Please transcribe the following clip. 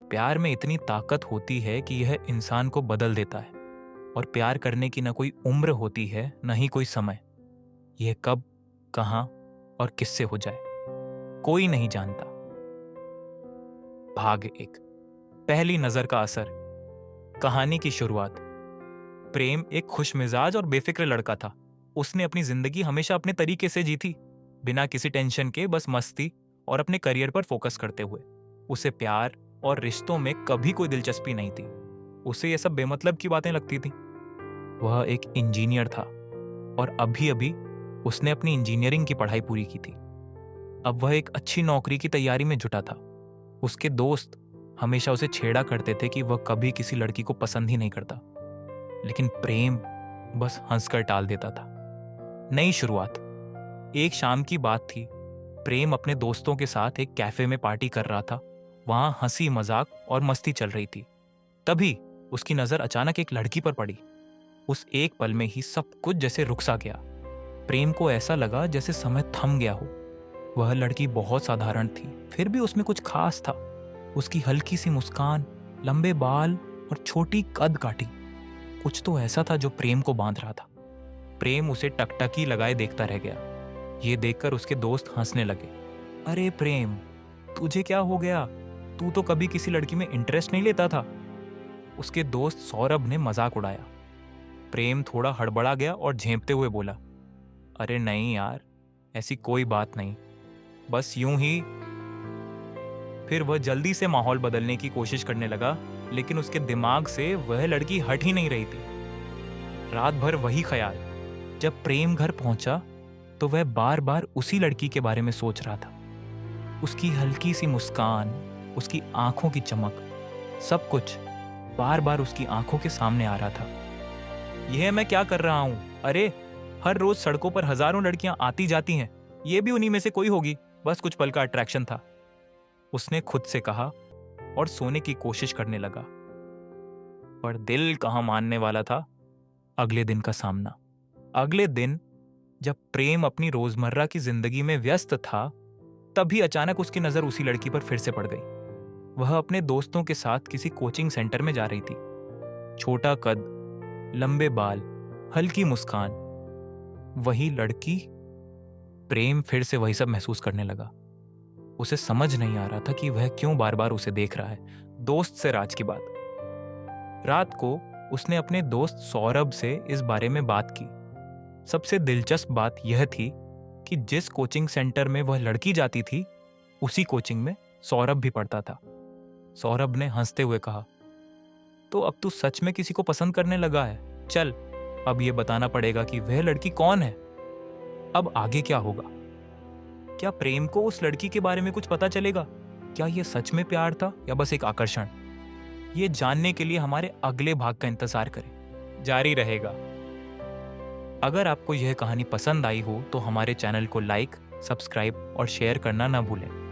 प्यार में इतनी ताकत होती है कि यह इंसान को बदल देता है। और प्यार करने की न कोई उम्र होती है, न ही कोई समय। यह कब, कहाँ और किससे हो जाए, कोई नहीं जानता। भाग 1, पहली नजर का असर। कहानी की शुरुआत। प्रेम एक खुशमिजाज और बेफिक्र लड़का था। उसने अपनी जिंदगी हमेशा अपने तरीके से जी थी, बिना किसी टेंशन के, बस मस्ती और अपने करियर पर फोकस करते हुए। उसे प्यार और रिश्तों में कभी कोई दिलचस्पी नहीं थी। उसे ये सब बेमतलब की बातें लगती थी। वह एक इंजीनियर था और अभी अभी उसने अपनी इंजीनियरिंग की पढ़ाई पूरी की थी। अब वह एक अच्छी नौकरी की तैयारी में जुटा था। उसके दोस्त हमेशा उसे छेड़ा करते थे कि वह कभी किसी लड़की को पसंद ही नहीं करता, लेकिन प्रेम बस हंसकर टाल देता था। नई शुरुआत। एक शाम की बात थी। प्रेम अपने दोस्तों के साथ एक कैफे में पार्टी कर रहा था। वहां हंसी मजाक और मस्ती चल रही थी। तभी उसकी नजर अचानक एक लड़की पर पड़ी। उस एक पल में ही सब कुछ जैसे रुक सा गया। प्रेम को ऐसा लगा जैसे समय थम गया हो। वह लड़की बहुत साधारण थी, फिर भी उसमें कुछ खास था। उसकी हल्की सी मुस्कान, लंबे बाल और छोटी कद काठी, कुछ तो ऐसा था जो प्रेम को बांध रहा था। प्रेम उसे टकटकी लगाए देखता रह गया। ये देखकर उसके दोस्त हंसने लगे। अरे प्रेम, तुझे क्या हो गया? तू तो कभी किसी लड़की में इंटरेस्ट नहीं लेता था। उसके दोस्त सौरभ ने मजाक उड़ाया। प्रेम थोड़ा हड़बड़ा गया और झेंपते हुए बोला, अरे नहीं यार, ऐसी कोई बात नहीं, बस यूं ही। फिर वह जल्दी से माहौल बदलने की कोशिश करने लगा, लेकिन उसके दिमाग से वह लड़की हट ही नहीं रही थी। रात भर वही ख्याल। जब प्रेम घर पहुंचा तो वह बार बार उसी लड़की के बारे में सोच रहा था। उसकी हल्की सी मुस्कान, उसकी आंखों की चमक, सब कुछ बार बार उसकी आंखों के सामने आ रहा था। यह मैं क्या कर रहा हूं? अरे, हर रोज सड़कों पर हजारों लड़कियां आती जाती हैं, ये भी उन्हीं में से कोई होगी, बस कुछ पल का अट्रैक्शन था, उसने खुद से कहा और सोने की कोशिश करने लगा। पर दिल कहां मानने वाला था। अगले दिन का सामना। अगले दिन जब प्रेम अपनी रोजमर्रा की जिंदगी में व्यस्त था, तभी अचानक उसकी नजर उसी लड़की पर फिर से पड़ गई। वह अपने दोस्तों के साथ किसी कोचिंग सेंटर में जा रही थी। छोटा कद, लंबे बाल, हल्की मुस्कान, वही लड़की। प्रेम फिर से वही सब महसूस करने लगा। उसे समझ नहीं आ रहा था कि वह क्यों बार बार उसे देख रहा है। दोस्त से राज की बात। रात को उसने अपने दोस्त सौरभ से इस बारे में बात की। सबसे दिलचस्प बात यह थी कि जिस कोचिंग सेंटर में वह लड़की जाती थी, उसी कोचिंग में सौरभ भी पढ़ता था। सौरभ ने हंसते हुए कहा, तो अब तू सच में किसी को पसंद करने लगा है? चल, अब यह बताना पड़ेगा कि वह लड़की कौन है। अब आगे क्या होगा? क्या प्रेम को उस लड़की के बारे में कुछ पता चलेगा? क्या यह सच में प्यार था या बस एक आकर्षण? ये जानने के लिए हमारे अगले भाग का इंतजार करें, जारी रहेगा। अगर आपको यह कहानी पसंद आई हो तो हमारे चैनल को लाइक, सब्सक्राइब और शेयर करना ना भूलें।